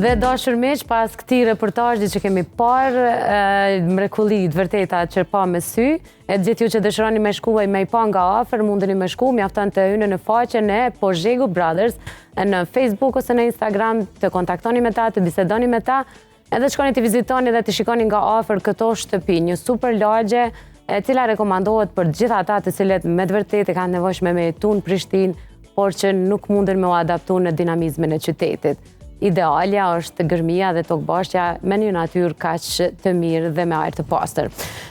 Dhe dashur miq, pas këtij reportazhi që kemi parë, mrekullit vërteta që pa me sy, e gjithë ju që dëshironi me shkuaj me i pa nga afër, mundeni me shku, mjafton të hyni në faqen e Pozhegu Brothers në Facebook ose në Instagram, të kontaktoni me ta, të bisedoni me ta, edhe shkoni të vizitoni dhe të shikoni nga afër këto shtëpi, një super lagje e cila rekomandohet për gjithë ata të cilët me të vërtetë kanë nevojshme me jetu në Prishtinë, por që nuk munden me u adaptu në dinamizmin e qytetit. Idealja është gërmia dhe tokbashkja me një natyrë kaq të mirë dhe me ajër të pastër.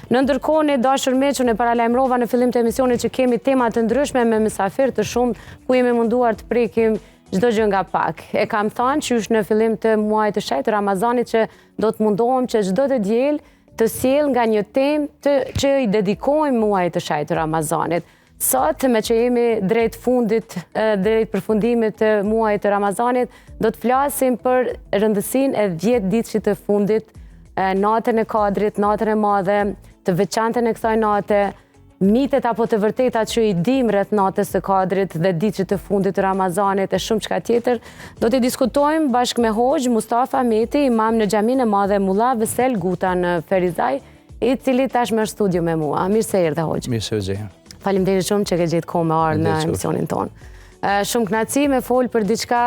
Në ndërkohë, dashur miq, unë paralajmërova në fillim të emisionit që kemi tema të ndryshme me mysafir të shumtë ku jemi munduar të prekim çdo gjë nga pak. E kam thënë që është në fillim të muajit të shenjtë Ramazanit që do të mundohem që çdo të diel të sjell nga një temë që i dedikojmë muajit të shenjtë Ramazanit. Sot, me që jemi drejt përfundimit të muajit të Ramazanit, do të flasim për rëndësinë e 10 ditësh të fundit, natën e Kadrit, natën e madhe, të veçantën e kësaj nate, mitet apo të vërtetat që i dim rreth natës së Kadrit dhe ditësh të fundit të Ramazanit e shumë çka tjetër. Do të diskutojmë bashkë me Hoxh Mustafa Meti, imam në xhaminë e madhe Mulla Vesel Guta në Ferizaj, i cili tashmë është studio me mua. Mirë se erdhe Hoxh. Mirë se u gjej. Faleminderit shumë që ke gjetë kohë me ardhur në emisionin tonë. Shumë kënaqësi me fol për diçka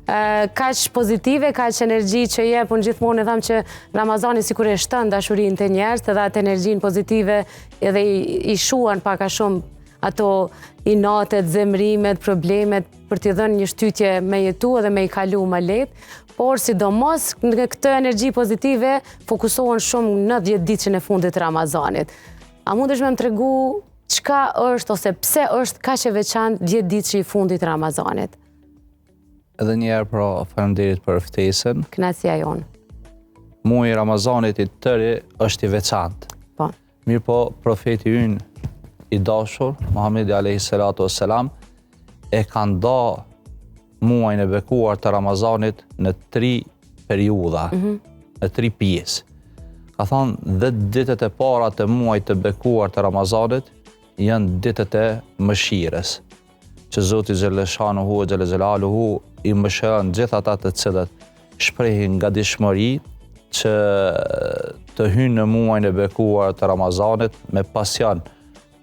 kaq pozitive, kaq energji që jep. Unë gjithmonë e them që Ramazani sikur e shton dashurinë të njerëz, edhe atë energjinë pozitive edhe i shuan pak a shumë ato inatet, zemrimet, problemet për t'i dhënë një shtytje me jetu edhe me i kalu më lehtë. Por sidomos në këtë energji pozitive fokusohen shumë në 10 ditën e fundit të Ramazanit. A mundesh me më tregu çka është ose pse është kaq e veçantë 10 ditësh i fundit Ramazanit? Edhe një herë faleminderit për ftesën. Kënaqësia jonë. Muaji i Ramazanit i tëri është i veçantë. Po. Mirë po, profeti ynë i dashur, Muhamedi alayhi salatu wassalam, e ka nda muajin e bekuar të Ramazanit në 3 periudha, në 3 pjesë. Ka thënë 10 ditët e para të muajit të bekuar të Ramazanit janë ditët e mëshirës, që Zoti Xheleshanuhu ve Xhelaluhu i mëshiron gjithë ata të cilët shprehin ngadishmëri që të hynë në muajin e bekuar të Ramazanit me pasion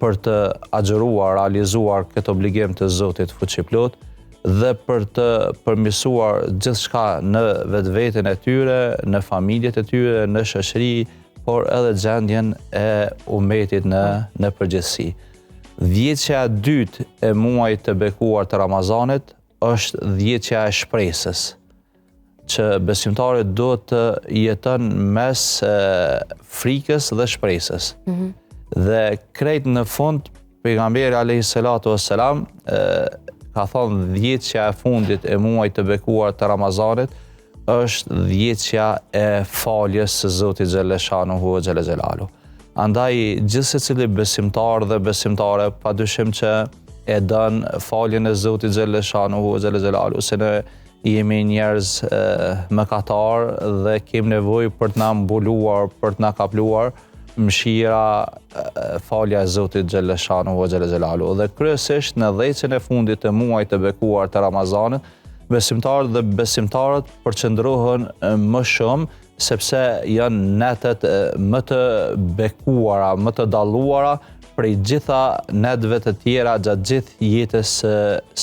për të agjëruar, realizuar këtë obligim të Zotit fuqiplot dhe për të përmirësuar gjithçka në vetveten e tyre, në familjet e tyre, në shoqëri, por edhe gjendjen e ummetit në përgjithësi. Dhjetësja e dytë e muajit të bekuar të Ramazanit është dhjetësja e shpresës, që besimtari do të jeton mes frikës dhe shpresës. Dhe krejt në fund, pejgamberi alayhi salatu wassalam ka thonë dhjetësja e fundit e muajit të bekuar të Ramazanit është dhjetësja e faljes së Zotit Xheleshanuhu ve Xhelaluhu. Andaj gjithë secili besimtar dhe besimtare padyshim që e don faljen e Zotit Xheleshanuhu ve Xhelaluhu, se ne jemi njerëz mëkatar dhe kemi nevojë për të na mbuluar, për të na kapluar mëshira, falja e Zotit Xheleshanuhu ve Xhelaluhu. Dhe kryesisht në dhjetësin e fundit të muajit të bekuar të Ramazanit, besimtarët dhe besimtarët përqendrohen më shumë sepse janë netet më të bekuara, më të dalluara prej gjitha netëve të tjera gjatë gjithë jetës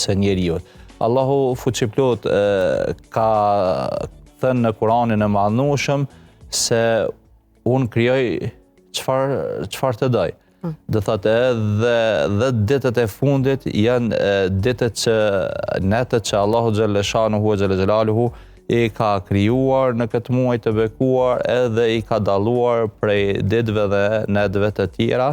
së njeriut. Allahu fuqiplot ka thënë në Kuranin e Madhnueshëm se unë krijoj çfarë të doj. Dhe thotë edhe ditët e fundit janë netët që Allahu Xheleshanuhu ve Xhelaluhu i ka krijuar në këtë muaj të bekuar edhe i ka dalluar prej ditëve dhe netëve të tjera,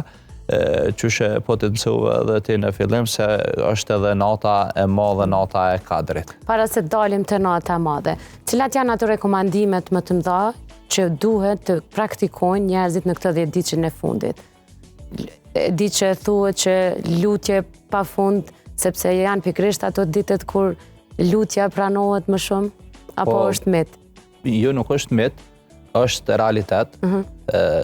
qyshe po të mësove edhe ti në fillim se është edhe nata e madhe, nata e Kadrit. Para se dalim të nata e madhe, cilat janë ato rekomandimet më të mëdha që duhet të praktikojnë njerëzit në këtë 10 ditën e fundit? Di që thuhet që lutje pafund, sepse janë pikërisht ato ditët kur lutja pranohet më shumë, apo është mit? Jo, nuk është mit, është realitet,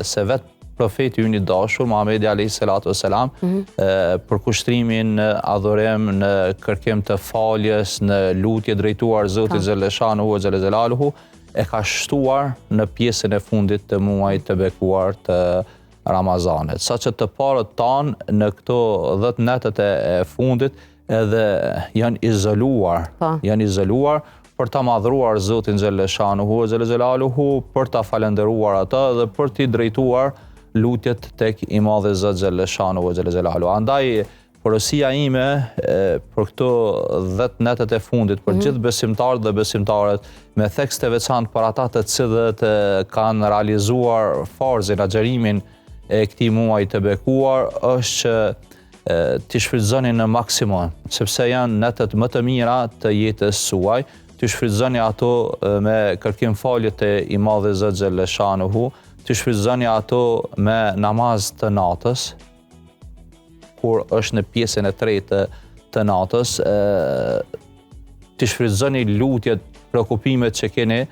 se vetë profeti ynë i dashur, Muhamedi alayhi salatu wassalam, për kushtrimin në adhurim, në kërkim të faljes, në lutje drejtuar Zotit Xheleshanuhu ve Xhelaluhu, e ka shtuar në pjesën e fundit të muajit të bekuar të Ramazanit. Sa që të parët tanë në këto 10 netët e fundit edhe janë izoluar për ta madhruar Zotin Xheleshanuhu e Xhelaluhu, për ta falenderuar ata dhe për t'i drejtuar lutjet tek i madhi Zot Xheleshanuhu e Xhelaluhu. Andaj porosia ime për këto 10 netët e fundit, për gjithë besimtarët dhe besimtarët, me theks të veçantë për ata të cilët kanë realizuar farzin, agjerimin e këtij muaji të bekuar, është që t'i shfrytëzoni në maksimum, sepse janë netët më të mira të jetës suaj, t'i shfrytëzoni ato me kërkim falje të i madhi Zot Xheleshanuhu, t'i shfrytëzoni ato me namaz të natës, kur është në pjesën e tretë të natës, t'i shfrytëzoni lutjet, prekupimet që keni,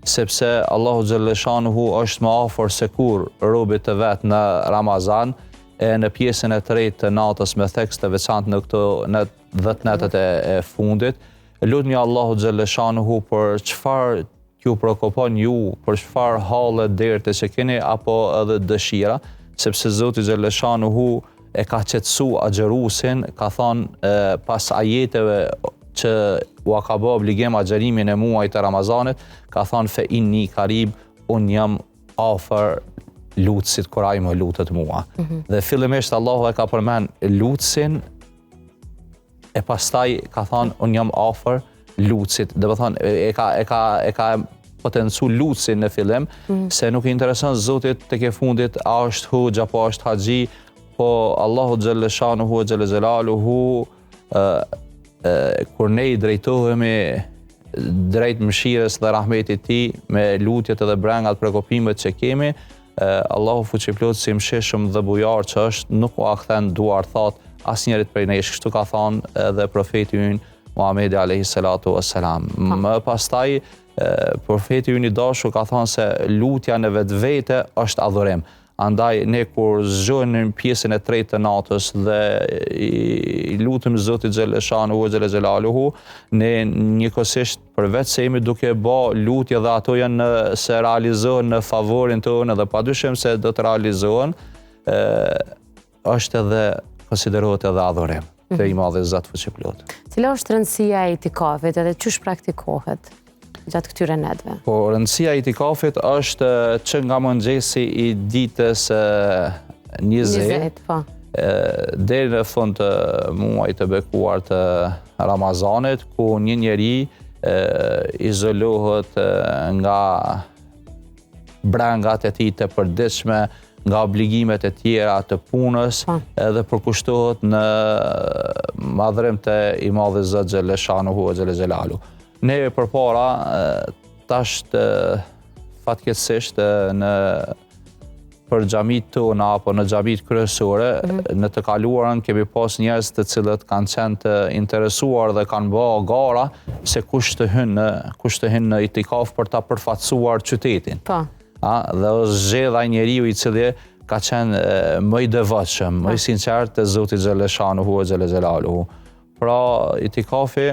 sepse Allahu Xheleshanuhu është më afër se kur robit të vet në Ramazan, e në pjesën e tretë të natës me theks të veçantë në këto 10 netët e fundit. Lutni Allahu Xheleshanuhu për çfarë ju prekupon ju, për çfarë halle derte që keni apo edhe dëshira, sepse Zoti Xheleshanuhu e ka qetësu agjerusin, ka thonë pas ajeteve që u ka bë obligim agjerimin e muajit të Ramazanit, ka thonë fe inni karib, unë jam afër lutësit kur ai më lutet mua. Dhe fillimisht Allahu e ka përmend lutësin, e pastaj ka thonë unë jam afër lutësit. Dhe thonë e ka potencu lutësin në fillim, se nuk i intereson Zotit tek e fundit a është hujja apo është haxhi, po Allahu Xheleshanuhu e Xhelaluhu kur ne i drejtohemi drejt mëshirës dhe rahmetit tij me lutjet edhe brengat prekupimet që kemi, Allahu fuqiplot si msheshëm dhe bujar që është, nuk u kthen duar thot asnjërit prej nesh, kështu ka thonë edhe profeti ynë Muhamedi alayhi salatu wassalam. Më pastaj profeti ynë i dashur ka thonë se lutja në vetvete është adhurim. Andaj ne kur zgjohemi në pjesën e tretë të natës dhe i lutem Zotit Xheleshanuhu e Xhelaluhu, ne njëkohësisht përveç se jemi duke bë lutje dhe ato janë se realizohen në favorin tonë dhe padyshim se do të realizohen, është edhe konsiderohet edhe adhurim te i madhi Zot fuqiplot. Cila është rëndësia e itikafit edhe çish praktikohet gjatë këtyre netëve? Po, rëndësia e itikafit është që nga mëngjesi i ditës 20 deri në fund të muajit të bekuar të Ramazanit, ku një njeri izolohet nga brengat e tij të përditshme, nga obligimet e tjera të punës, edhe përkushtohet në madhrim të i madhi Zot Xheleshanuhu e Xhelaluhu. Ne përpara tash fatkeqësisht për xhamit tona apo në xhamit kryesore, në të kaluarën kemi pas njerëz të cilët kanë qenë të interesuar dhe kanë bë gara se kush të hynë në itikaf për ta përfatësuar qytetin. Dhe është zgjedh ai njeriu i cili ka qenë më i devotshëm, më i sinqert te Zoti Xheleshanuhu e Xhelaluhu. Pra itikafi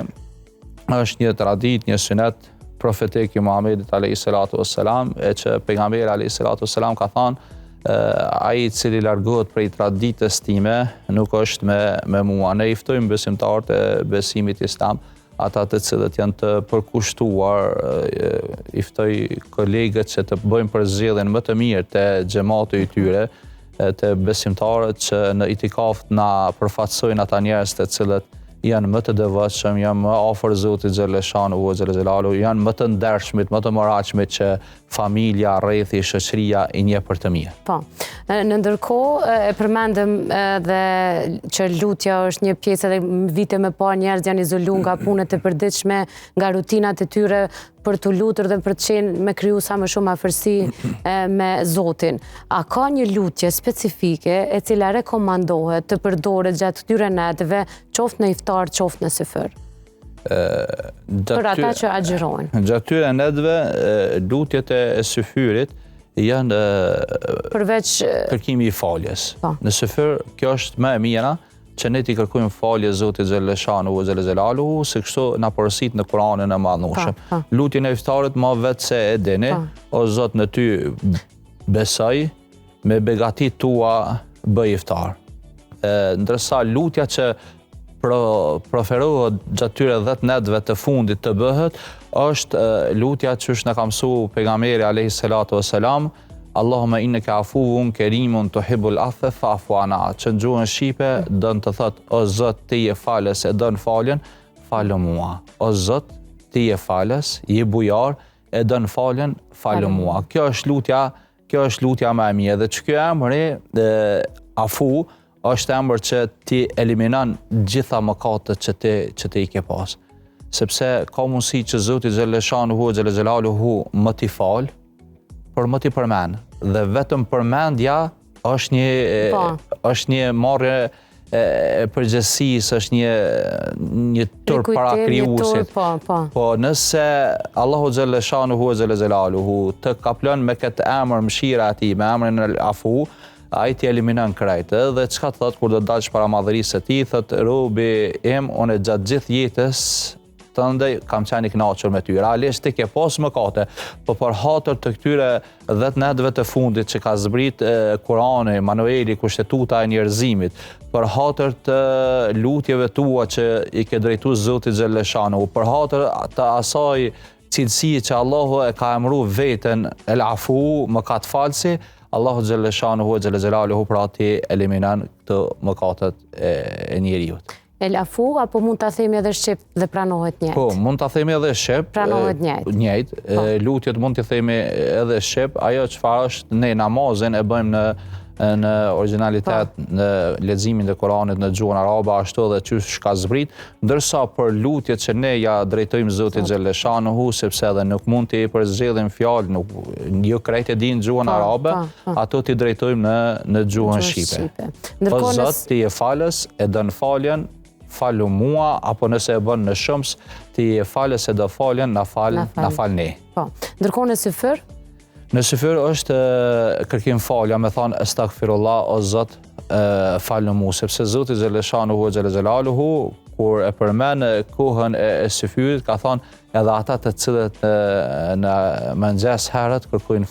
është një tradit, një sunet profetik i Muhamedit alayhi salatu wassalam, e që pejgamberi alayhi salatu wassalam ka thënë ai i cili largohet prej traditës time nuk është me mua. Ne i ftojmë besimtarët e besimit islam, ata të cilët janë të përkushtuar, i ftoj kolegët që të bëjmë përzgjedhjen më të mirë te xhamati i tyre, te besimtarët që në itikaf na përfaqësojnë ata njerëz të cilët janë më të devotshëm, janë më afër Zotit Xheleshanuhu e Xhelaluhu, janë më të ndershmit, më të moraçmit që familja, rrethi, shoqëria i njeh për të mirë. Po. Në ndërkohë e përmendëm dhe që lutja është një pjesë edhe vite më parë njerëz janë izoluar nga punët e përditshme, nga rutinat e tyre për të lutur dhe për të qenë me kriju sa më shumë afërsi me Zotin. A ka një lutje specifike e cila rekomandohet të përdoret gjatë këtyre netëve, qoftë në iftar, qoftë në sifër? Për ata që agjerojnë. Gjatë këtyre netëve, lutjet e syfyrit janë përveç kërkimi i faljes. Në sifër, kjo është më e mira, që ne t'i kërkojmë falje Zotit Xheleshanu u Xhelexhelaluhu, se kështu na porosit në Kur'anin e Madhnushëm. Lutjen e iftarit më vetë se e dini, o Zot në ty besoj, me begatit tua bëj iftar. Ndërsa lutja që proferohet gjatë tyre 10 netëve të fundit të bëhet, është lutja që është në ka mësu pejgamberi alayhi salatu wassalam, Allahumma innaka afuwun kerimun tuhibbul afwa fa'fu anna, që në gjuhën shqipe dën të thot, o Zot ti je falës e dën faljen, falë mua. O Zot ti je falës, je bujar e dën faljen, falë mua. Kjo është lutja më e mirë, dhe që kjo emri afu është emër që ti eliminon gjitha mëkatet që ti i ke pas. Sepse ka mundësi që Zoti Xheleshanuhu Xhelexhelaluhu më t'i fal, por më t'i përmend. Dhe vetëm përmendja është një marrje e përgjegjësisë, është një tur para krijuesit. Po nëse Allahu Xheleshanuhu Xhelexhelaluhu të kaplon me këtë emër mëshira e tij, me emrin el Afu, ai ti eliminon krejt. Dhe çka thot kur do dalsh para madhërisë së tij, thot robi im, unë gjatë gjithë jetës tënde kam qenë i kënaqur me ty. Realisht ti ke pas mëkate, po për hatër të këtyre 10 netëve të fundit që ka zbrit Kurani, manueli, kushtetuta e njerëzimit, për hatër të lutjeve tua që i ke drejtuar Zotit Xheleshanu, për hatër të asaj cilësi që Allahu e ka emëruar veten el Afu, mëkat falsi, Allahu Xheleshanuhu Xhelexhelaluhu pra ti eliminon këto mëkatet e njeriut. El Afu, apo mund ta themi edhe shqip dhe pranohet njëjtë? Po, mund ta themi edhe shqip. Pranohet njëjtë. Lutjet mund t'i themi edhe shqip. Ajo çfarë është, ne namazin e bëjmë në originalitet, në leximin e Kuranit në gjuhën arabe, ashtu edhe çysh ka zbrit, ndërsa për lutjet që ne ja drejtojmë Zotit Xheleshanuhu, sepse edhe nuk mund t'i përzgjedhim fjalë, nuk jo krejt e dinë gjuhën arabe, ato t'i drejtojmë në gjuhën shqipe. O Zot, ti je falës, e dën faljen, falu mua, apo nëse e bën në shëms, ti je falës e do faljen, na fal ne. Po. Ndërkohë në syfër? Në syfër është kërkim falja, me thonë astaghfirullah, o Zot, falu mua, sepse Zoti Xheleshanuhu Xhelexhelaluhu kur e përmend kohën e syfyrit, ka thonë edhe ata të cilët në mëngjes herët kërkojnë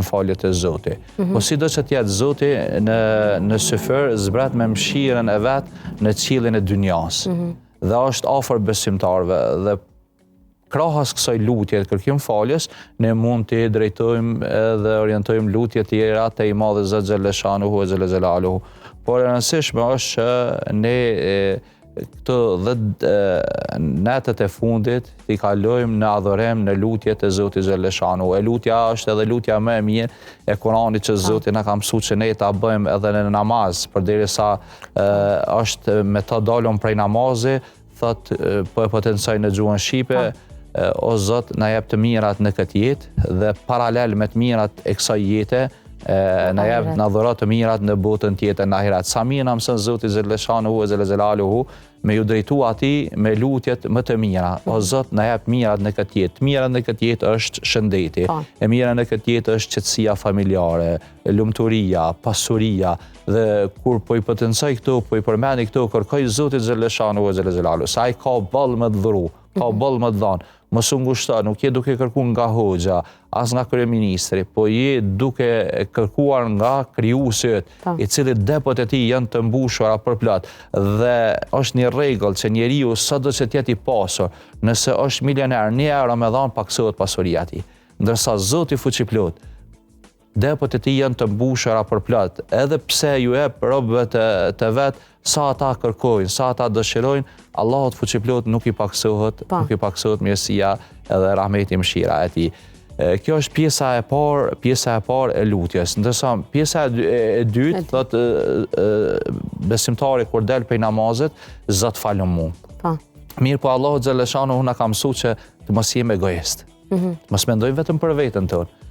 falje të Zotit. Po sido që t'jetë Zoti në syfër zbret me mëshirën e vetë në qiellin e dynjas. Dhe është afër besimtarëve, dhe krahas kësaj lutje të kërkim faljes, ne mund t'i drejtojmë dhe orientojmë lutje tjera te i madhi Zot Xheleshanuhu Xhelexhelaluhu. Por e rëndësishme është që ne këto 10 netët e fundit t'i kalojmë në adhurim në lutjet e Zotit Xheleshanu. E lutja është edhe lutja më e mirë e Kuranit që Zoti na ka mësuar që ne ta bëjmë edhe në namaz, përderisa është me të dalëm prej namazi, thot po e potencoj në gjuhën shqipe, o Zot na jep të mirat në këtë jetë dhe paralel me të mirat e kësaj jete na jep na dhurat të mirat në botën tjetër në ahiret. Sa mirë na mëson Zoti Xheleshanuhu Xhelexhelaluhu me ju drejtu atij me lutjet më të mira. O Zot na jep mirat në këtë jetë. Mirat në këtë jetë është shëndeti. E mira në këtë jetë është qetësia familjare, lumturia, pasuria, dhe kur po i potencoj këto, po i përmendi këto, kërkoj Zotit Xheleshanuhu Xhelexhelaluhu, sa ai ka ball më të dhuru, ka ball më të dhon. Mos u ngushton, nuk je duke kërkuar nga hoxha, as nga kryeministri, po je duke kërkuar nga krijuesi, i cili depot e tij janë të mbushura për plot. Dhe është një rregull që njeriu sado që të jetë i pasur, nëse është milioner, një euro me dhon paksohet pasuria e tij. Ndërsa Zoti fuqiplot, depot e tij janë të mbushura për plot, edhe pse ju jep robëve të vet sa ata kërkojnë, sa ata dëshirojnë, Allahut fuqiplot nuk i paksohet mirësia edhe rahmeti mëshira e tij. Kjo është pjesa e parë e lutjes. Ndërsa pjesa e dytë thot besimtari kur del prej namazit, Zot falë mua. Mirë, po Allahu Xheleshanuhu na ka mësuar që të mos jemi egoist. Mos mendojmë vetëm për veten tonë.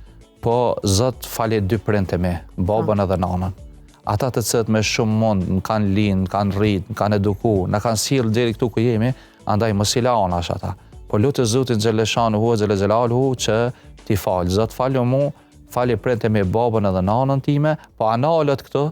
Po Zot falë dy prindët e mi, babën edhe nanën. Ata të cilët me shumë mund, në kanë linë, në kanë rritë, në kanë eduku, në kanë sjellë deri këtu ku jemi, andaj mos i lanash ata. Po lutë Zotin Xheleshanuhu Xhelexhelaluhu që ti falë. Zot falë mua, falë prindët e mi, babën edhe nanën time, po analët këto,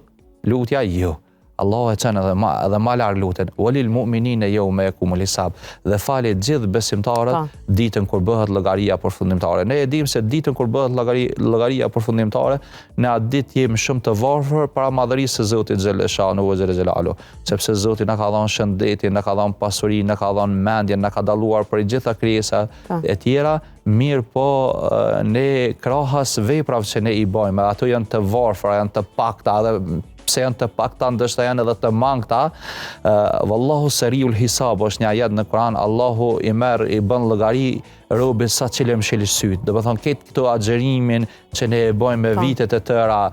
lutja ju. Allahu e qenë edhe ma largë luten, walil mu'minine yawma yaqumul hisab, dhe falit gjithë besimtarët ditën kur bëhet llogaria përfundimtare. Ne e dim se ditën kur bëhet llogaria përfundimtare, në atë ditë jemi shumë të varfër para madhërisë së Zotit xhaleshanu ve xhelalu, sepse Zoti na ka dhënë shëndetin, na ka dhënë pasurinë, na ka dhënë mendjen, na ka dalluar për gjitha krijesat e tjera. Mirë po ne krahas veprave që ne i bëjmë, ato janë të varfra, janë të pakta, edhe pse janë të pakta, ndështë janë edhe të mangta. Wallahu seriul hisab është një ajet në Kur'an, Allahu i merr i bën llogari robit sa që le mshël syt. Do të thonë këtë këto agjerimin që ne e bëjmë me vitet e tëra,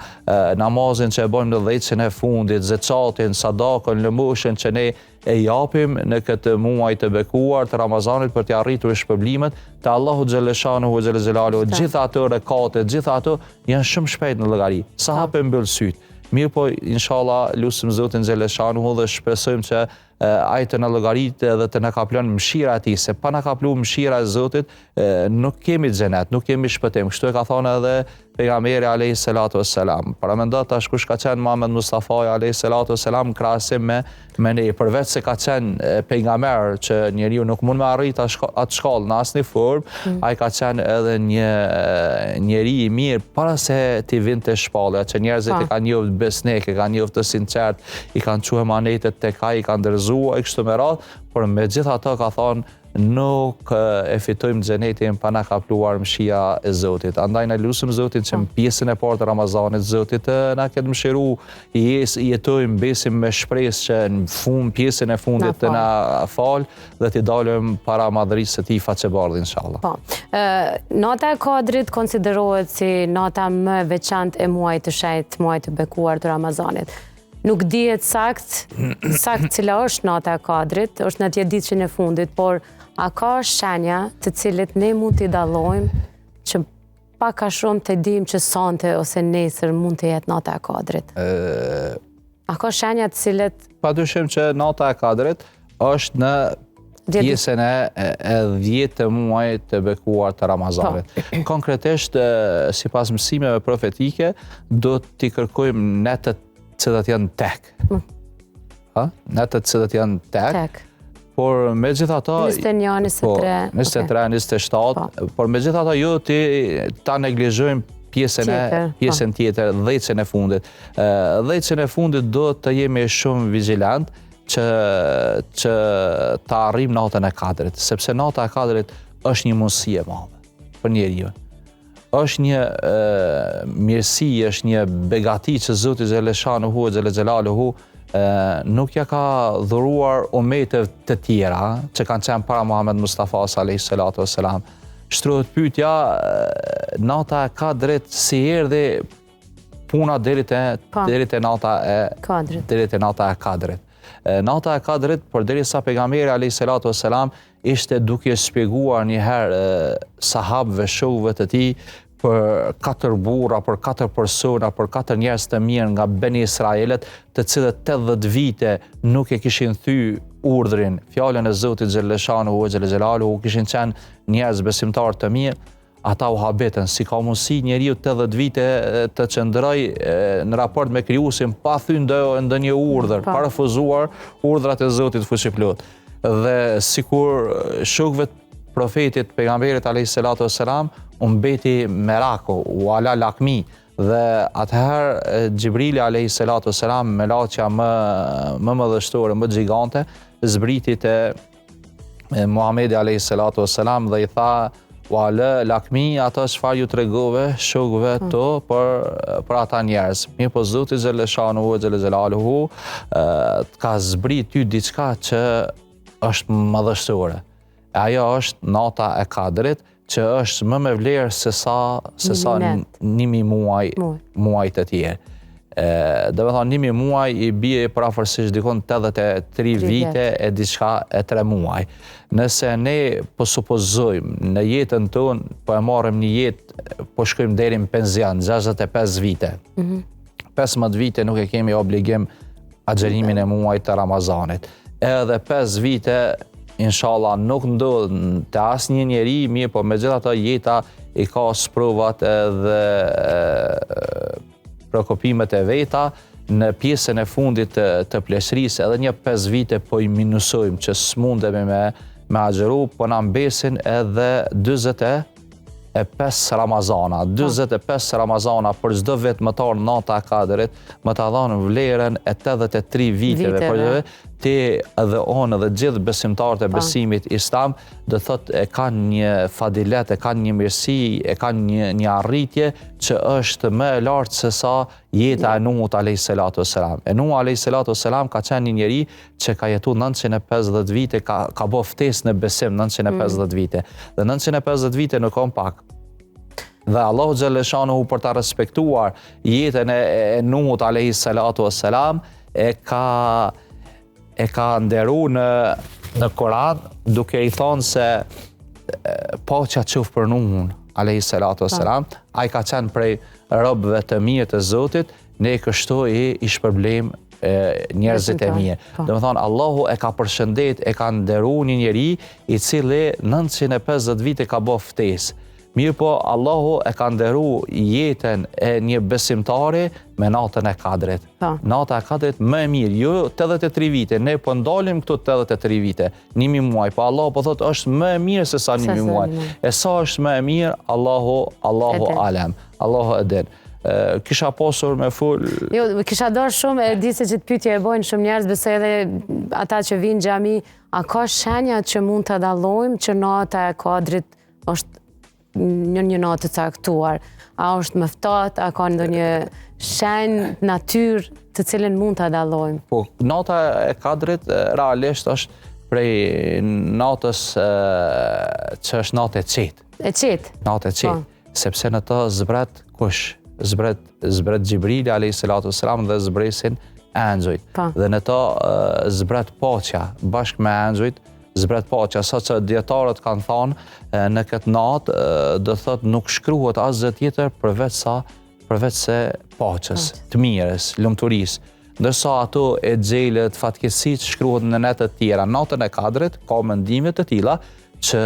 namazin që e bëjmë në 10 e fundit, zekatin, sadakën, lëmoshën që ne e japim në këtë muaj të bekuar të Ramazanit për të arritur shpërblimet të Allahu xhaleshanu ve xhelalu. Gjitha ato rekate, gjitha ato janë shumë shpejt në llogari. Sa hapë mbyll syt. Mirë po, inshallah, lusim Zotin xhaleshanu dhe shpresojmë që ai të na llogaritë dhe të na kaplon mëshira e tij, se pa na kapluar mëshira e Zotit nuk kemi xhenet, nuk kemi shpëtim. Kështu e ka thënë edhe pejgamberi alayhi salatu wassalam. Para mendo tash kush ka qenë Muhammed Mustafa alayhi salatu wassalam krahasim me ne, përveç se ka qenë pejgamber që njeriu nuk mund me arrit atë shkallë në asnjë formë, ai ka qenë edhe një njeri i mirë para se t'i vinte shpallja, që njerëzit e kanë njoft besnik, e kanë njoft të sinqert, i kanë çuar emanetet tek ai, i kanë ndërzuar kështu me radhë, por megjithatë ka thonë nuk e fitojmë xhenetin pa na kapluar mëshira e Zotit. Andaj na lutim Zotin që në pjesën e parë të Ramazanit Zoti na ketë mëshiru, jetojmë besim me shpresë që në pjesën e fundit të na fal dhe t'i dalëm para madhërisë së tij faqebardh inshallah. Po. Nata e Kadrit konsiderohet si nata më e veçantë e muajit të shenjtë, muajit të bekuar të Ramazanit. Nuk dihet sakt cila është nata e Kadrit, është në 10 ditën e fundit, por a ka shenja të cilët ne mund t'i dallojmë që pak a shumë të dim që sonte ose nesër mund të jetë nata e Kadrit? A ka shenja të cilët... Padyshim që nata e Kadrit është në pjesën e 10 të muajit të bekuar të Ramazanit. Konkretisht, sipas mësimeve profetike, do t'i kërkojmë netët cilat janë tek. Netët cilat janë tek. Por me gjithata... 21, 23... 23, 27, por me gjithata jo ta neglizhojmë pjesën tjetër, 10 e fundit. 10 e fundit do të jemi shumë vigilant që ta arrijmë natën e Kadrit, sepse nata e Kadrit është një mundësi e madhe për njeriu. Është një mirësi, është një begati që Zoti xhaleshanu ve xhelaluhu nuk ja ka dhuruar ummete të tjera që kanë qenë para Muhammed Mustafa alayhi salatu wassalam. Shtrohet pyetja, nata e Kadrit si erdhi puna deri te nata e Kadrit. Nata e Kadrit, përderisa pejgamberi alayhi salatu wassalam ishte duke shpjeguar një herë sahabëve, shokëve të tij për 4 burra, për 4 persona, për 4 njerëz të mirë nga Beni Israelet, të cilët 80 vite nuk e kishin thyer urdhrin, fjalën e Zotit xhaleshanu ve xhelalu, kishin qenë njerëz besimtar të mirë, ata u habetën, si ka mundësi njeriu 80 vite të qëndroj në raport me krijuesin pa thyer ndonjë urdhër, pa refuzuar urdhrat e Zotit fuqiplot. Dhe sikur shokëve profetit pejgamberit alayhi salatu wassalam mbeti merako, u ala lakmi, dhe atëherë Xhibrili alayhi salatu wassalam, melaqja më madhështore, më gjigante, zbriti te Muhamedi alayhi salatu wassalam dhe i tha: "U ala lakmi ato çfarë ju tregove shokëve to për ata njerëz. Mirë po Zoti xhaleshanu ve xhelaluhu ka zbrit ty diçka që është madhështore. Ajo është nata e Kadrit, që është më me vlerë se sa 1000 muaj të tjerë. Dhe me thonë 1000 muaj i bie parafërsisht dikon 83 vite e diçka e 3 muaj. Nëse ne po supozojmë në jetën tonë, po e marrim një jetë, po shkojmë deri në penzion, 65 vite. 15 vite nuk e kemi obligim agjerimin e muajit të Ramazanit. Edhe 5 vite inshallah nuk ndodh të asnjë njeri, mirë po megjithatë jeta i ka sprovat edhe preokupimet e veta, në pjesën e fundit të pleshrisë, edhe një 5 vite po i minusojmë që s'mundemi me agjeru, po na mbesin edhe 25 Ramazana. 25 Ramazana për çdo vetëmëtar nata e Kadrit, më ta dhanë vlerën e 83 viteve. Për ti edhe unë edhe gjithë besimtarët e besimit islam, do thotë e kanë një fadilet, e kanë një mirësi, e kanë një arritje që është më e lartë se sa jeta e Nuhut a.s. E Nuhu a.s. ka qenë një njeri që ka jetu 950 vite, ka bo ftesë në besim 950 vite. Dhe 950 vite nuk on pak. Dhe Allahu Gjellëshanuhu për ta respektuar jetën e Nuhut a.s. e ka nderu në Koran duke i thonë se paqja qoftë për Nuhun a.s. Ai ka qenë prej robëve të mirë të Zotit, ne kështu i shpërblem njerëzit e mirë. Do të thonë Allahu e ka përshëndet, e ka nderu një njeri i cili 950 vite ka bo ftesë. Mirë po, Allahu e ka nderu jetën e një besimtari me natën e Kadrit. Nata e Kadrit më e mirë, jo 83 vite, ne po ndalim këtu 83 vite, 1000 muaj, po Allahu po thotë është më e mirë se sa 1000 muaj. E sa është më e mirë, Allahu alem, Allahu e din. Kisha posur me full... Jo, kisha dorë shumë, e di se që të pyetje e bojnë shumë njerëz, besoj edhe ata që vinë xhami, a ka shenja që mund të dallojmë që nata e Kadrit është një natë të caktuar, a është më ftohtë, a ka ndonjë shenjë natyrë të cilën mund ta dallojmë? Po, nata e Kadrit realisht është prej natës që është natë e qetë. E qetë? Natë e qetë, sepse në të zbret kush? Zbret Gjibrili a.s. dhe zbresin anxhujt. Dhe në të zbret paqja bashkë me anxhujt, zbret paqja, sa që djetarët kanë thonë në këtë natë, do thotë nuk shkruhet asgjë tjetër përveç se paqës, të mirës, lumturisë. Ndërsa ato e xhelet, fatkeqësitë shkruhet në netët tjera. Natën e Kadrit ka mendime të tilla që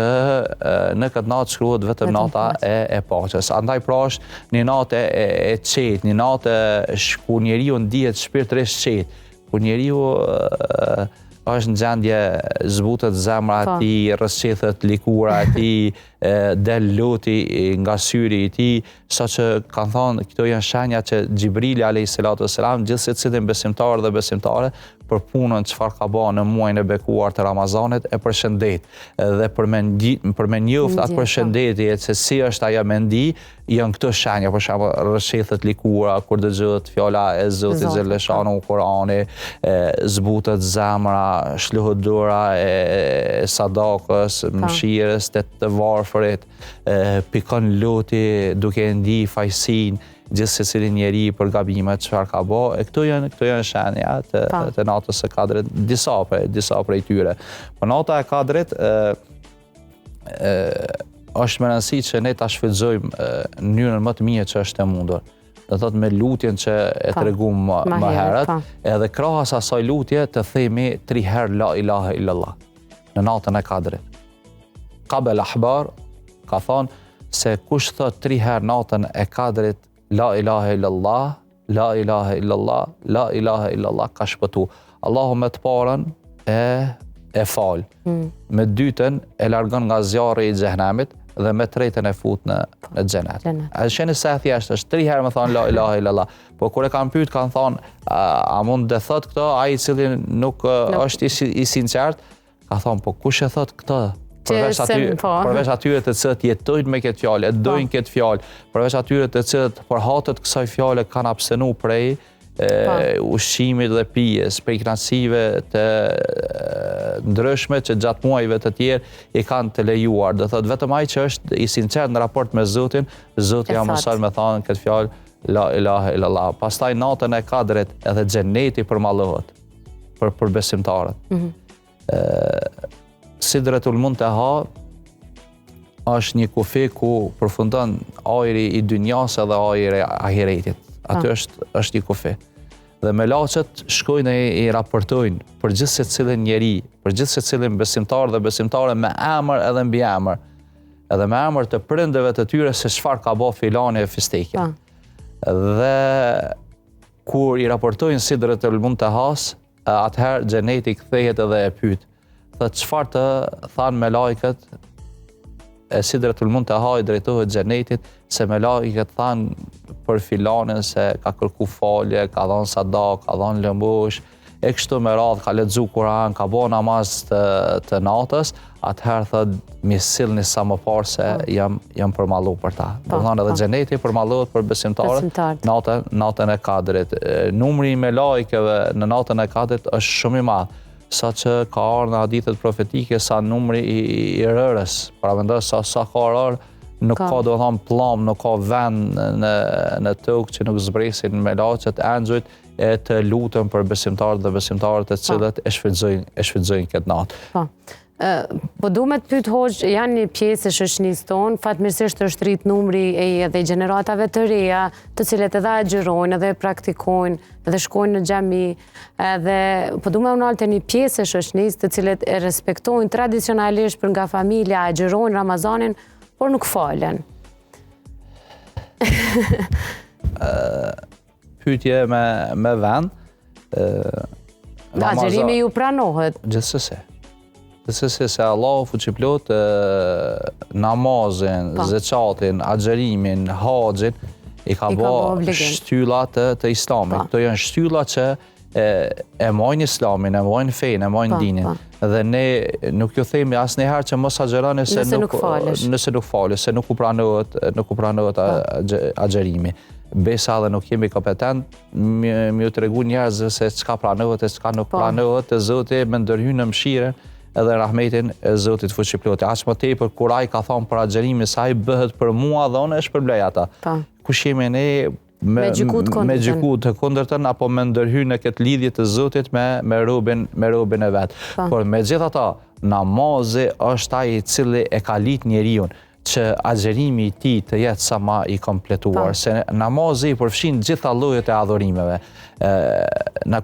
në këtë natë shkruhet vetëm nata e paqës. Andaj pra është një natë e qetë, një natë ku njeriu ndihet shpirtërisht qetë, ku njeriu është në gjendje zbutët zemra e tij, rrëshqethet likura e tij, del loti nga syri i tij, saqë kanë thonë këto janë shenja që Gjibrili a.s. gjithë secilin besimtar dhe besimtare për punën çfarë ka bërë në muajin e bekuar të Ramazanit e përshëndet. Dhe për me njoft atë përshëndetje se si është ajo mendi, janë këto shenja, për shembull rrëshqethet likura kur dëgjohet fjala e Zotit Gjellëshanuhu Kurani, zbutet zemra, shluhet dora e sadakës, mëshirës, të varfërit, pikon loti duke ndi fajsin gjithë secilin njeri për gabimet çfarë ka bë. Këto janë shenja të natës së Kadrit, disa prej tyre. Po nata e Kadrit është me rëndësi që ne ta shfrytëzojmë në mënyrën më të mirë që është e mundur. Do thotë me lutjen që e tregum më herët, edhe krahas asaj lutje të themi 3 herë la ilaha illallah në natën e Kadrit. Qabel Ahbar ka thonë se kush thot 3 herë natën e Kadrit la ilaha illallah, la ilaha illallah, la ilaha illallah, ka shpëtu. Allahu me të parën e falë, me dytën e largon nga zjarri i xhehenemit dhe me tretën e fut në xhenet. A sheni se e thjeshtë është 3 herë me thonë la ilaha illallah, po kur e kanë pyet kanë thonë a mund të thot këto ai i cili nuk është i sinqert, ka thonë po kush e thot këtë? Përveç atyre të cilët jetojnë me këtë fjalë, e dojnë këtë fjalë, përveç atyre të cilët për hatët kësaj fjale kanë abstenu prej ushqimit dhe pijes, prej kënaqësive të ndryshme që gjatë muajve të tjerë i kanë të lejuar. Do thotë vetëm ai që është i sinqert në raport me Zotin, Zoti ja mëson me thënë këtë fjalë la ilaha illallah. Pastaj natën e Kadrit edhe xheneti përmallohet për besimtarët. Sidratul Muntaha është një kufi ku përfundon ajri i dynjas edhe ajri i ahiretit. Aty është një kufi. Dhe melaçet shkojnë i raportojnë për gjithë secilin njeri, për gjithë secilin besimtar dhe besimtare me emër edhe mbi emër. Edhe me emër të prindëve të tyre se çfarë ka bë filani e fistekja. Dhe kur i raportojnë Sidratul Muntahas, atëherë xheneti kthehet edhe e pyet. Thot çfarë të thanë me lajket, Sidratul Muntaha i drejtohet xhenetit se me lajket thanë për filanin se ka kërku falje, ka dhënë sadak, ka dhënë lëmbush, e kështu me radhë, ka lexu Kur'an, ka bë namaz të natës, atëherë thot mi sillni sa më parë se jam përmallu për ta. Do të thonë edhe xheneti përmallohet për besimtarët natën e Kadrit. Numri i melajkeve në natën e Kadrit është shumë i madh, saqë ka ardhur në hadithet profetike sa numri i rërës. Pra mendoj sa ka rërë, nuk ka do të thonë pllom, nuk ka vend në tokë që nuk zbresin melaqet, anxhujt e të lutën për besimtarët dhe besimtarët e cilët e shfrytëzojnë këtë natë. Po du me të pyet hoxh, janë një pjesë e shoqënisë tonë, fatmirësisht është rrit numri edhe gjeneratave të reja, të cilët edhe agjërojnë, edhe praktikojnë, edhe shkojnë në xhami, edhe po du me unalte një pjesë e shoqënisë të cilët e respektojnë tradicionalisht për nga familja, agjërojnë Ramazanin, por nuk falen. Pyetje me vend. Agjërimi ju pranohet? Gjithsesi se Allahu fuqiplot namazin, zeqatin, agjërimin, haxhin i ka bë shtylla të Islamit. Këto janë shtylla që e mojnë Islamin, e mojnë fejnë, e mojnë dinin. Dhe ne nuk ju themi asnjëherë që mos agjëroni nëse nuk falesh, se nuk u pranohet agjërimi. Besa dhe nuk jemi kompetent mi u tregu njerëzve se çka pranohet e çka nuk pranohet, Zoti më ndërhyn në mëshirën edhe rahmetin e Zotit fuqiplot. Aq më tepër kur ai ka thonë për agjërimin se ai bëhet për mua dhe unë e shpërblej ata. Kush jemi ne me gjykut të kundërtën apo me ndërhyrje në këtë lidhje të Zotit me robën e vet. Por megjithatë, namazi është ai i cili e ka lit njeriu që agjërimi i tij të jetë sa më i kompletuar, se namazi i përfshin gjitha llojet e adhurimeve.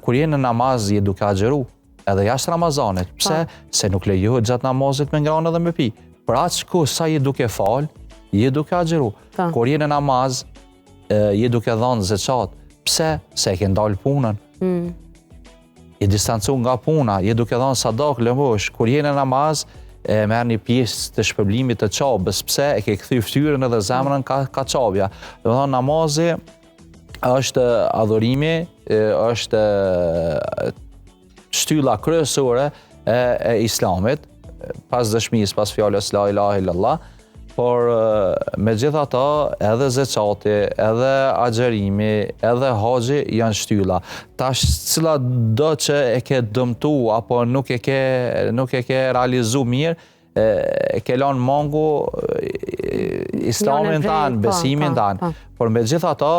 Kur je në namaz je duke agjëru, edhe jashtë Ramazanit. Pse? Se nuk lejohet gjatë namazit me ngrënë edhe me pi. Për aq kohë sa je duke fal, je duke agjëru. Kur je në namaz, je duke dhënë zeqat. Pse? Se e ke ndal punën. Je distancuar nga puna, je duke dhënë sadak, lëmbush. Kur je në namaz, merr një pjesë të shpërblimit të çabës. Pse? E ke kthy fytyrën edhe zemrën ka çabja. Do të thonë namazi është adhurimi, është shtylla kryesore e Islamit, pas dëshmisë, pas fjalës la ilaha illallah, por megjithatë edhe zeqati, edhe agjërimi, edhe haxhi janë shtylla. Tash cila do që e ke dëmtu apo nuk e ke realizu mirë, e ke lënë mangu Islamin tanë, besimin tanë. Por megjithatë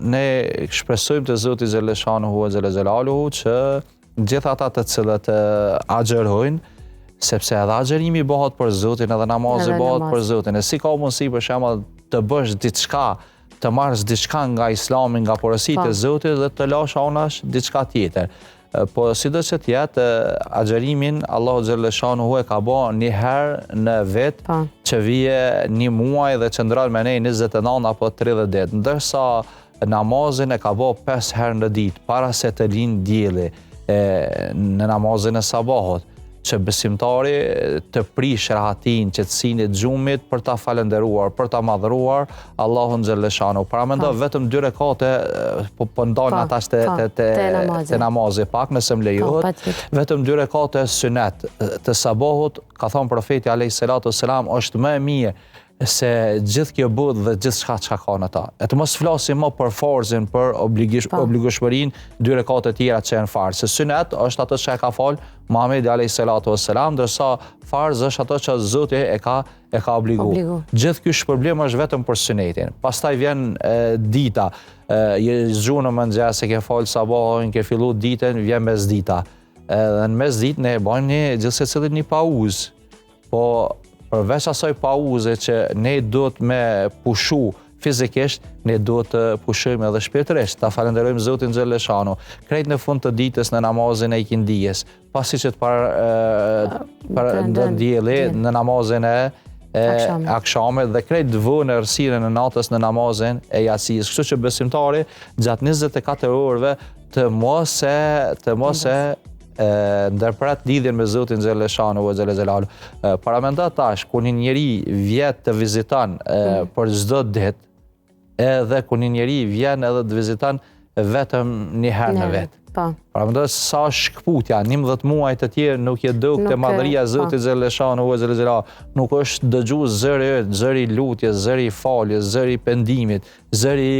ne shpresojmë te Zoti xhaleshanuhu xhelaluhu që gjithë ata të cilët agjërojnë, sepse edhe agjërimi bëhet për Zotin, edhe namazi bëhet për Zotin. E si ka mundësi për shembull të bësh diçka, të marrësh diçka nga Islami, nga porositë e Zotit dhe të lash anash diçka tjetër. Po sido që të jetë, agjërimin Allahu xhaleshanuhu e ka bërë një herë në vet, që vije një muaj dhe qëndron me ne 29 apo 30 ditë, ndërsa namazin e ka bërë 5 herë në ditë para se të lind dielli. Në namazin e sabahut, që besimtari të prish rahatin, qetësinë e xhumit për ta falendëruar, për ta madhruar Allahun xhaleshanu. Para mendoj vetëm 2 rekate po ndon atash te namazi pak nëse më lejohet. Vetëm 2 rekate sunet të sabahut, ka thënë profeti alayhis salatu wassalam, është më e mirë se gjithë kjo budh dhe gjithë çka ka në ta. E të mos flasim më për forzin, për obligueshmërinë, 2 rekate tjera që janë farz. Se sunet është ato që e ka fal Muhamedi alayhis salatu wassalam, ndërsa farz është ato që Zoti e ka obliguar. Gjithë ky shpërblim është vetëm për sunetin. Pastaj vjen dita, je zgjuar në mëngjes, e ke fal sabahun, ke filluar ditën, vjen mesdita. Edhe në mesditë ne bëjmë gjithsesi një pauzë. Po përveç asaj pauze që ne duhet me pushu fizikisht, ne duhet të pushojmë edhe shpirtërisht, ta falenderojmë Zotin xhaleshanu. Krejt në fund të ditës në namazin e ikindijes, pasi që të para dielli në namazin e akshamit dhe krejt vënë e rësire në natës në namazin e jacis. Kështu që besimtari gjatë 24 orëve të mos e ndërpret lidhjen me Zotin Xheleshanu e Xhelexhelalu. Paramendo tash, kur një njeri vjet të viziton për çdo ditë, edhe kur një njeri vjen edhe të viziton vetëm një herë në vetë. Paramendo sa shkputja, 11 muaj të tjerë nuk je duk të madhëria Zotit Xheleshanu e Xhelexhelalu. Nuk është dëgju zëri yt, zëri lutjes, zëri faljes, zëri pendimit, zëri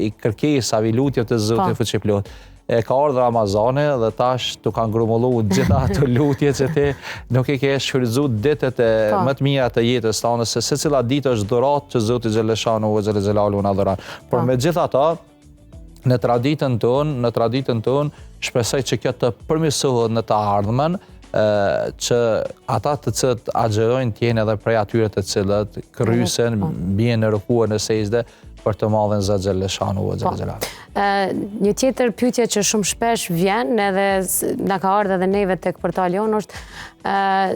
i kërkesave, lutjet të Zotit fuqiplot. E ka ardhur Ramazani dhe tash tu kanë grumullu gjitha ato lutje që ti nuk i ke shfrytzu ditët më të mira të jetës tonë, se secila ditë është dhuratë që Zoti Xheleshanu e Xhelexhelalu na dhuron. Por megjithatë, në traditën tonë, shpresoj që kjo të përmirësohet në të ardhmen, që ata të cilët agjerojnë t'jenë edhe prej atyre të cilët krysen, bien në ruku në sejdë për të madhen Zot Xheleshanu e Xhelexhelalu. Një tjetër pyetje që shumë shpesh vjen edhe na ka ardhur edhe neve tek portali jonë është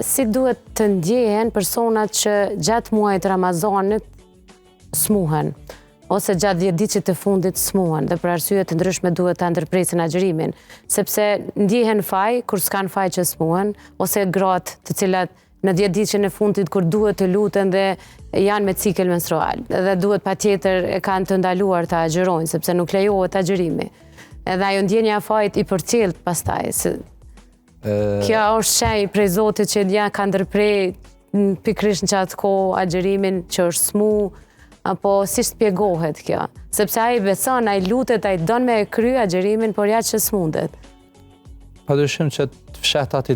si duhet të ndjehen personat që gjatë muajit Ramazanit smuhen ose gjatë 10 ditëve të fundit smuhen dhe për arsye të ndryshme duhet ta ndërpresin agjërimin, sepse ndjehen faj kur s'kan faj që smuhen, ose gratë të cilat në 10 ditën e fundit kur duhet të luten dhe janë me cikël menstrual, dhe duhet patjetër e kanë të ndaluar të agjërojnë sepse nuk lejohet agjërimi. Edhe ajo ndjenja e fajit i përcjellt pastaj. Kjo është shenjë prej Zotit që ja ka ndërprer pikërisht në çatë kohë agjërimin që është smu, apo si shpjegohet kjo? Sepse ai beson, ai lutet, ai don me e kry agjërimin, por ja që s'mundet. Padyshim që të fshet aty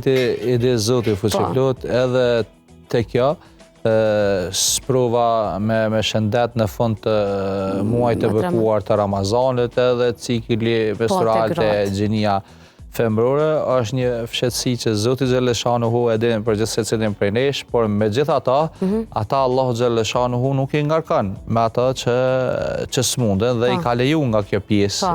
ide Zoti fuqiplot edhe te kjo, sprova me shëndet në fund të muajit të bekuar të Ramazanit edhe cikli menstrual të gjinia femërore është një fshetësi që Zoti Xheleshanu e din për gjithë secilin prej nesh, por megjithatë, ata Allahu Xheleshanu nuk i ngarkon me ato që smunden dhe i ka leju nga kjo pjesë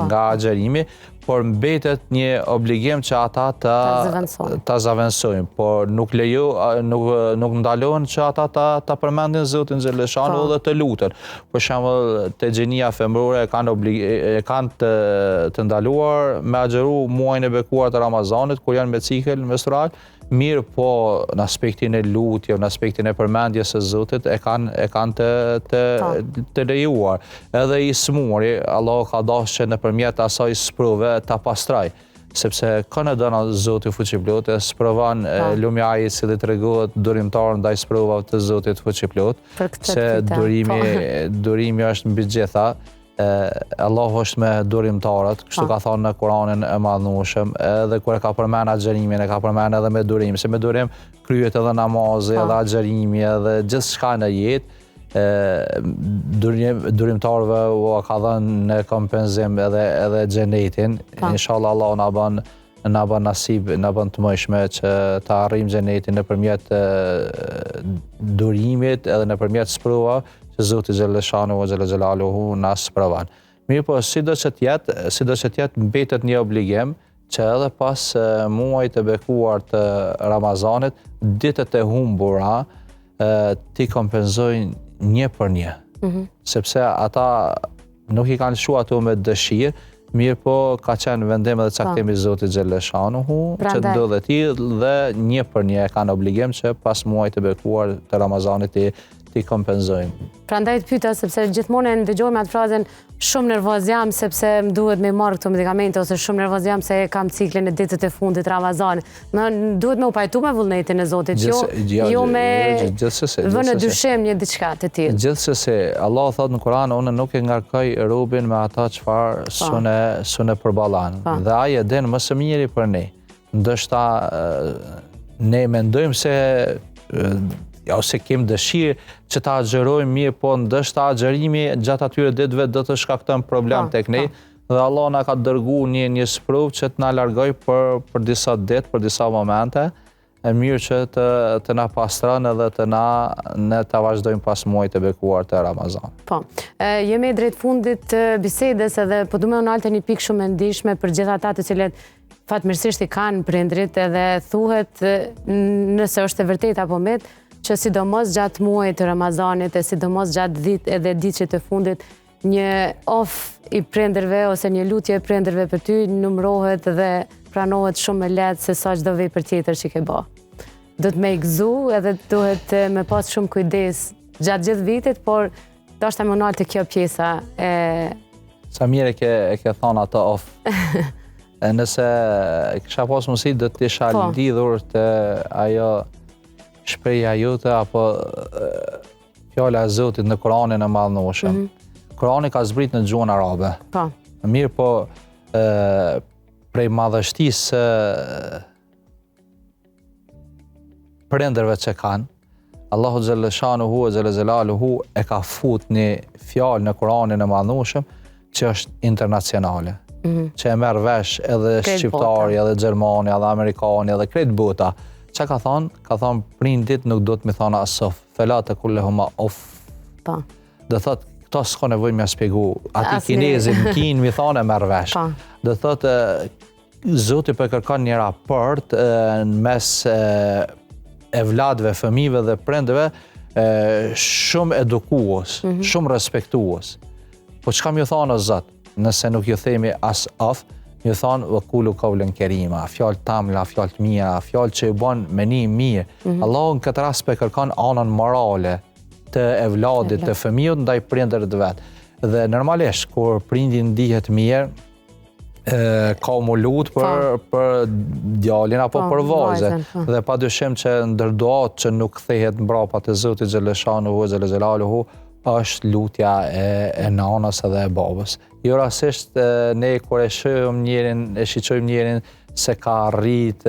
nga agjërimi, por mbetet një obligim që ata ta zaventësojnë, por nuk ndalohen që ata ta përmendin Zotin Xheleshanu dhe të luten. Për shembull, te gjinia femërore e kanë të ndaluar me agjëru muajin e bekuar të Ramazanit kur janë me cikël menstrual, mirë po në aspektin e lutjes, në aspektin e përmendjes së Zotit e kanë të lejuar. Edhe i smuri, Allah ka dashur që nëpërmjet asaj sprove ta pastroj, sepse ka në dëna Zoti fuqiplot e sprovon lumjaji i cili tregohet durimtar ndaj sprovave të Zotit fuqiplot, se durimi është mbi gjitha. Allahu është me durimtarët, kështu ka thonë në Kur'anin e madhnueshëm, edhe kur e ka përmend agjërimin, e ka përmend edhe me durim, se me durim kryhet edhe namazi, edhe agjërimi, edhe gjithçka në jetë. Durimtarëve u ka dhënë në kompenzim edhe xhenetin. Inshallah Allah na bën nasib, na bën të mëshme që ta arrijmë xhenetin nëpërmjet durimit edhe nëpërmjet sprovave që Zoti Xheleshanu e Xhelexhelalu na sprovon. Mirë po, sido që tjetë mbetet një obligim që edhe pas muajit të bekuar të Ramazanit, ditët e humbura ti kompenzojnë një për një. Sepse ata nuk i kanë lëshuar ato me dëshirë, mirë po ka qenë vendim edhe caktimi Zotit Xheleshanu që ndodhet tillë dhe një për një kanë obligim që pas muajit të bekuar të Ramazanit ti kompenzojnë. Prandaj të pyeta sepse gjithmonë ndëgjojmë atë frazën shumë nervoz jam sepse më duhet me marr këto medikamente ose shumë nervoz jam se kam ciklin e ditët e fundit Ramazanit. Duhet me u pajtu me vullnetin e Zotit, jo me vënë dyshim një diçka të tillë. Gjithsesi, Allah thot në Kur'an, unë nuk e ngarkoj robin me ata çfarë sune përballon. Dhe ai e din më së miri për ne. Ndoshta ne mendojmë se ose kem dëshirë që ta agjërojmë mirë, po ndoshta agjërimi gjatë atyre ditëve do të shkakton problem tek ne dhe Allah na ka dërguar një sprovë që të na largoj për disa ditë, për disa momente, e mirë që të na pastron edhe ne ta vazhdojmë pas muajit të bekuar të Ramazan. Po. Jemi drejt fundit të bisedës edhe po duam të unalte një pikë shumë e ndihshme për gjithë ata të cilët fatmirësisht i kanë prindrit edhe thuhet nëse është e vërtetë apo met që sidomos gjatë muajit të Ramazanit e sidomos gjatë ditëve të fundit, një i prindërve ose një lutje e prindërve për ty numërohet dhe pranohet shumë me lehtë se sa çdo vepër tjetër që ke bë. Duhet me gëzu edhe duhet me pas shumë kujdes gjatë gjithë vitit, por ndoshta më nalt të kjo pjesa e... Sa mirë e ke thonë ato off. Nëse kisha pas mundësi do të isha lidhur të ajo shpreha jote apo fjala e Zotit në Kur'anin e Madhënueshëm. Kur'ani ka zbrit në gjuhën arabe. Po. Mirë, po prej madhështisë prindërve që kanë, Allahu xhalla shanuhu wa xhalla xjalaluhu e ka fut një fjalë në Kur'anin e Madhënueshëm që është internacionale. Që e merr vesh edhe shqiptari, edhe gjermani, edhe amerikani, edhe krejt bota. Çka ka thonë? Ka thonë prindit nuk do të më thonë asof, fela të kullehuma off. Po. Do thotë këto s'ka nevojë më shpjegu. Ati kinezit në Kinë mi thonë e merr vesh. Do thotë Zoti po kërkon një raport në mes evladëve, fëmijëve dhe prindëve shumë edukues, shumë respektues. Po çka më thonë o Zot? Nëse nuk ju themi as of, ju thonë vëkullu kaulen kerima, fjallë tamla, fjallë të mira, fjallë që i bon menim mirë. Allahu në këtë rast për kërkan anën morale të evladit, të fëmijët ndaj prindërit vetë. Dhe normalisht, kur prindin ndihet mirë, ka mu lutë për djalin apo për vajzën. Dhe pa dyshim që ndërdoat që nuk kthehet mbrapa të Zotit xhaleshanuhu xhelaluhu, është lutja e nanës edhe e babës. Jo rastisht ne kur e shiqojmë njerin se ka arrit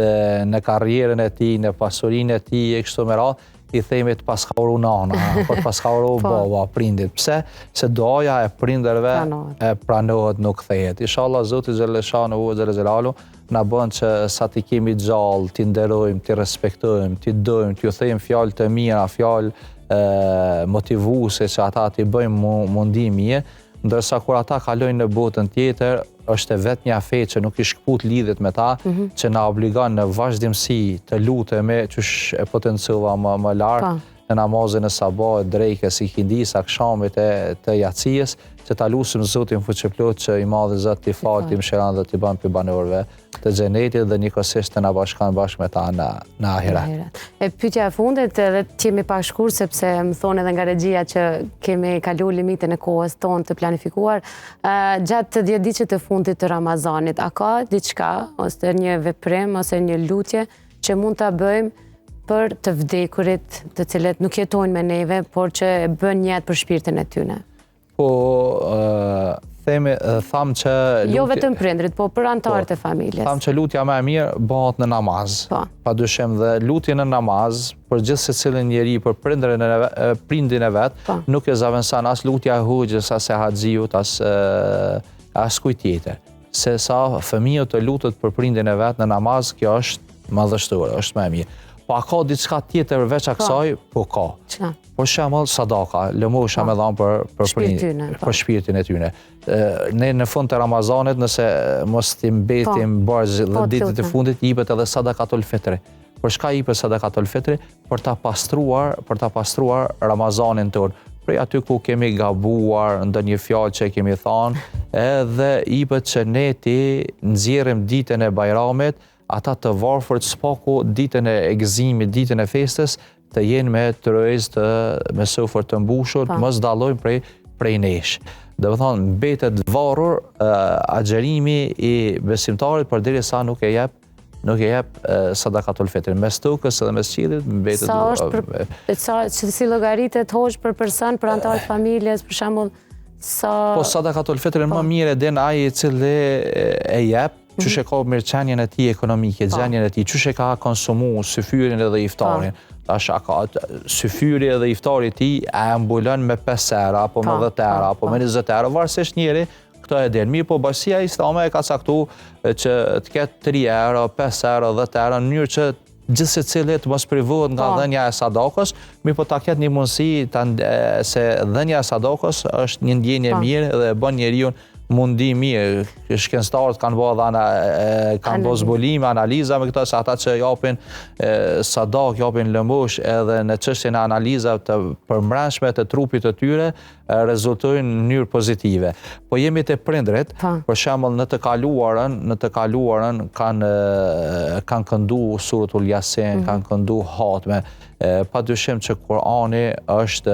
në karrierën e tij, në pasurinë e tij e kështu me radhë, i themi të paskauru nana, apo të paskauru baba, prindit. Pse? Se doja e prindërve e pranohet, nuk kthehet. Inshallah Zoti xhaleshanuhu xhelaluhu na bën që sa ti kemi gjallë, ti nderojmë, ti respektojmë, ti dojmë, ti ju thejmë fjalë të mira, fjalë motivuese që ata ti bëjmë mundi mirë, ndërsa kur ata kalojnë në botën tjetër, është vetë një fe që nuk i shkput lidhet me ta, që na obligon në vazhdimsi të lutemi, qysh e potencova më lartë, në namazin e sabahit, drekës, ikindis, akşamit të jacijës, që ta lusim Zotin fuqiplot që i madhi Zot t'i falë, t'i mëshiron dhe t'i bën për banorëve të xhenetit dhe njëkohësisht të na bashkan bashkë me ta në ahiret. E pyetja e fundit edhe ti jemi pak shkurt sepse më thonë edhe nga regjia që kemi kaluar limitin e kohës tonë të planifikuar. Gjatë 10 ditëve të fundit të Ramazanit, a ka diçka ose një veprim ose një lutje që mund ta bëjmë për të vdekurit të cilët nuk jetojnë me neve, por që bën jetë për shpirtin e tyre? Po, thamë që... Jo vetëm prindrit, po për antarët e familjes. Thamë që lutja më e mirë bëhet në namaz. Pa dyshim dhe lutje në namaz, për gjithë se cilin njeri, për prindin e vetë, nuk e zaventëson as lutja e hoxhës, as e haxhiut, as kujt tjetër. Se sa fëmijët të lutet për prindin e vetë në namaz, kjo është madhështore, është më e mirë. Po a ka diçka tjetër veç kësaj? Po ka. Për shembull sadaka, lëmosha me dhënë për shpirtin e tyre. Ne në fund të Ramazanit, nëse mos ti mbetim bash dhe ditët e fundit, jepet edhe sadakatul fitri. Për çka jepet sadakatul fitri? Për ta pastruar Ramazanin tonë. Prej aty ku kemi gabuar ndonjë fjalë që kemi thënë, edhe jepet që ne ti nxjerrim ditën e Bajramit, ata të varfërt spaku ditën e gëzimit, ditën e festës, të jenë me tërëz me sofër të mbushur, mos dallojnë prej nesh. Dhe më thonë, mbetet varur agjerimi i besimtarit përderisa nuk e jep sadakatul fitr. Mes tokës edhe mes qiellit mbetet... Që si llogaritet hoxh për person, për antarët familjes, për shembull, Po sadakatul fitr më mirë den ai i cili e jep, qysh e ka mirëqenjen e tij ekonomike, gjendjen e tij, qysh e ka konsumu syfyrin edhe iftarin. Tash syfyri edhe iftari i tij e mbulon me 5 euro apo me 10 euro apo me 20 euro, varësisht njëri këto e den. Mirë, po bashkia islame e ka caktuar që të ketë 3 euro, 5 euro, 10 euro në mënyrë që gjithë secili të mos privohet nga dhënia e sadakës, mirë po ta ketë një mundësi se dhënia e sadakës është një ndjenjë mirë dhe e bën njeriu mundi mirë, shkencëtarët kanë bërë zbulime, analiza me këto, se ata që japin sadak, japin lëmbush edhe në çështjen e analizave të përmbranshme të trupit të tyre, rezultojnë në mënyrë pozitive. Po jemi të prindrit, për shembull në të kaluarën kanë këndu suratul Yasin, kanë këndu hatme. Padyshim që Kurani është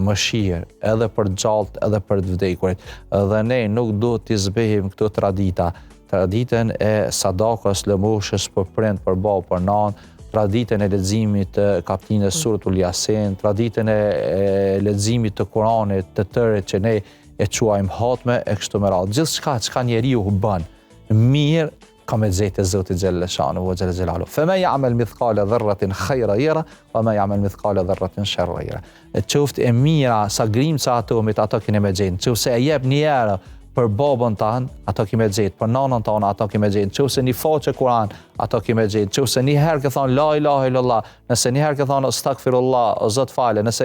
mëshirë edhe për gjallët edhe për të vdekurit. Dhe ne nuk duhet t'i zbehim këto tradita. Traditën e sadakës, lëmbushës për prind, për babë, për nanë, traditën e leximit të kapitullin suratul Yasin, traditën e leximit të Kuranit të tërë që ne e quajmë hatme e kështu me radhë. Gjithçka çka njeriu bën mirë ka me zejtë e Zotit Gjelle Shanuhu Gjelle Gjelalu. Feme ja'mel mithqale dharratin khajra jera, wa me ja'mel mithqale dharratin sharra jera. Qoftë e mira, sa grimca atomit, ato kine me gjenë. Qoftë e jep një herë për babën tanë, ato kime gjetë. Për nanën tanë, ato kime gjetë. Qoftë një faqe Kur'an, ato kime gjetë. Qoftë një herë ke thonë la ilaha illallah, nëse një herë ke thonë stakfirullah, o Zot fale, nëse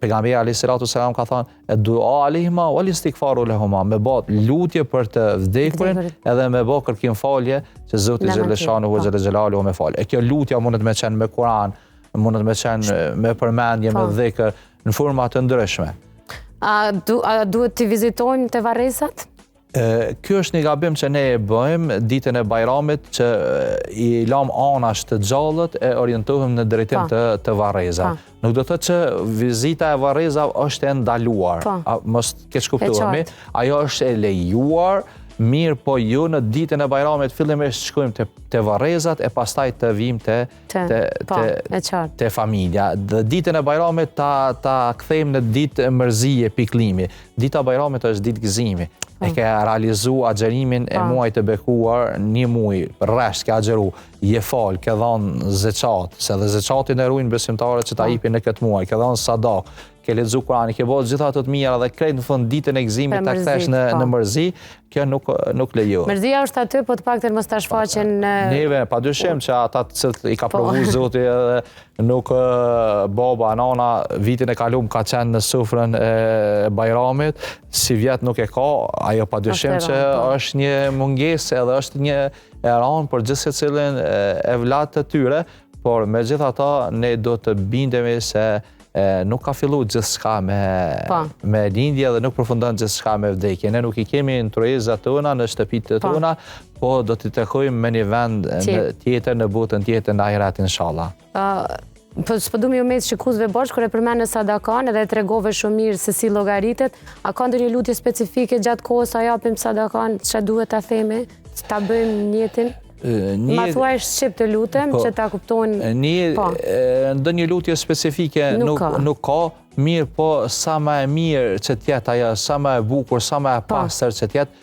pejgamberi alayhi salatu selam ka thonë dua alihima wal istighfaru lahuma, me bë lutje për të vdekurin edhe me bë kërkim falje që Zoti Gjelle Shanuhu Gjelle Gjelalu me fal. E kjo lutja mundet me qenë me Kur'an, mundet me qenë me përmendje, me dhikr, në forma të ndryshme. A duhet të vizitojmë të varrezat? Kjo është një gabim që ne e bëjmë ditën e Bajramit, që i lam anash të gjallët e orientohem në drejtim të varrezave. Nuk do të thotë që vizita e varrezave është e ndaluar, mos keq kuptohemi, ajo është e lejuar. Mirë, po ju në ditën e Bajramit fillimisht shkojmë te varrezat e pastaj të vim te familja. Dhe ditën e Bajramit ta kthejmë në ditë mërzie, piklimi. Dita e Bajramit është ditë gëzimi. E ke realizu agjerimin e muajit të bekuar, një muaj rresht ke agjeru, je fal, ke dhënë zeqat, se dhe zeqatin e ruajnë besimtarët që ta jepin në këtë muaj, ke dhënë sadak, ke lexu Kur'anin, ke bërë gjitha ato të mira dhe krejt në fund ditën e gëzimit ta kthesh në mërzi, kjo nuk lejohet. Mërzia është aty, po të paktën mos ta shfaqen neve, padyshim që ata që i ka provu Zoti edhe nuk baba, nana vitin e kaluar ka qenë në sufrën e Bajramit, si vjet nuk e ka, ajo padyshim që është një mungesë edhe është një eran për gjithë secilin evlat të tyre, por megjithatë ne do të bindemi se nuk ka fillu gjithçka me lindje dhe nuk përfundon gjithçka me vdekje. Ne nuk i kemi në trojezat tona, në shtëpitë tona, po do t'i takojmë me një vend tjetër në botën tjetër në ahiret inshallah. Po s'po me mes shikuesve bashkë kur e përmend sadakan edhe tregove shumë mirë se si llogaritet, a ka ndonjë lutje specifike gjatë kohës sa japim sadakan, çfarë duhet ta themi, ta bëjmë në jetën? Ma thuaj shqip të lutem që ta kuptojnë. Ndonjë lutje specifike nuk ka, mirë po sa më e mirë që t'jetë ajo, sa më e bukur, sa më e pastër që t'jetë,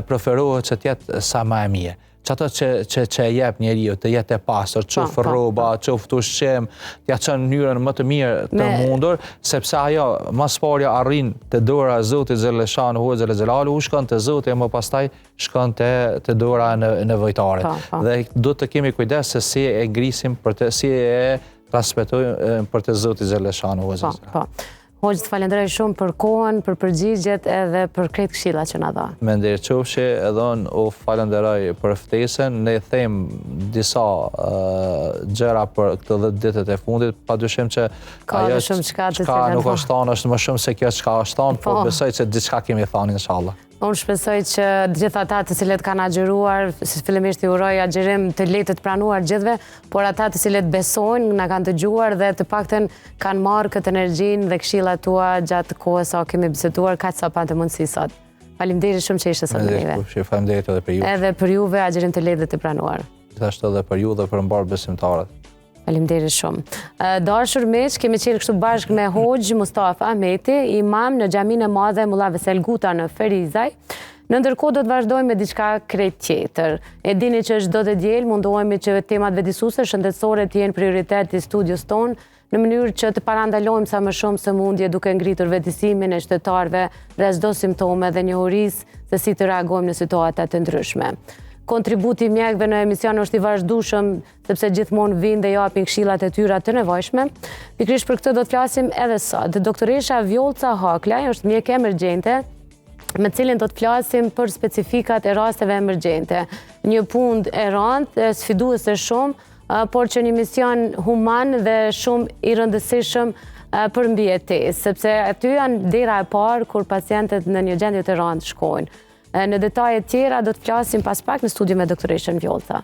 preferohet që t'jetë sa më e mirë. Që ato që e jep njeriu të jetë e pastër, qoftë rroba, qoftë ushqim, t'ja çon mënyrën më të mirë të mundur, sepse ajo mas parja arrin te dora e Zotit Gjelle Shanuhu Gjelle Gjelalu, shkon te Zoti e më pastaj shkon te dora e nevojtarit. Dhe duhet të kemi kujdes se si e ngrisim si e transmetojmë për te Zoti Gjelle Shanuhu Gjelle Gjelalu. Hoxh, të falenderoj shumë për kohën, për përgjigjet edhe për krejt këshilla që na dha. Me nderëqofshi edhe unë u falenderoj për ftesën. Ne them disa gjëra për këtë 10 ditët e fundit, padyshim që ajo çka nuk është thënë është më shumë se kjo çka është thënë, po besoj se diçka kemi thënë inshallah. Unë shpresoj që gjithë ata të cilët kanë agjëruar, fillimisht i uroj agjërim të lehtë të pranuar gjithëve, por ata të cilët besojnë, na kanë dëgjuar dhe të paktën kanë marrë këtë energjinë dhe këshillat tua gjatë kohës sa kemi biseduar kaq sa pa të mundësi sot. Faleminderit shumë që ishte sot me ne. Faleminderit edhe për ju. Edhe për juve agjërim të lehtë dhe të pranuar. Gjithashtu edhe për ju dhe për mbar besimtarët. Faleminderit shumë. Dashur miq, kemi qenë këtu bashkë me Hoxh Mustafa Ahmeti, imam në xhaminë e madhe Mulla Vesel Guta në Ferizaj. Në ndërkohë do të vazhdojmë me diçka krejt tjetër. E dini që çdo të diel mundohemi që temat vetëdijsuese shëndetësore të jenë prioritet i studios tonë, në mënyrë që të parandalojmë sa më shumë sëmundje duke ngritur vetëdijsimin e qytetarëve rreth çdo simptome dhe njohurisë se si të reagojmë në situata të ndryshme. Kontributi i mjekëve në emision është i vazhdueshëm sepse gjithmonë vinë dhe japin këshillat e tyre të nevojshme. Pikërisht për këtë do të flasim edhe sot. Doktoresha Vjolca Haklaj është mjek emergjente me cilin do të flasim për specifikat e rasteve emergjente. Një punë e rëndë, sfiduese shumë, por që një mision human dhe shumë i rëndësishëm për mbijetesë, sepse aty janë dera e parë kur pacientët në një gjendje të rëndë shkojnë. Në detajet tjera do të flasim pas pak në studio me doktoreshën Vjolta.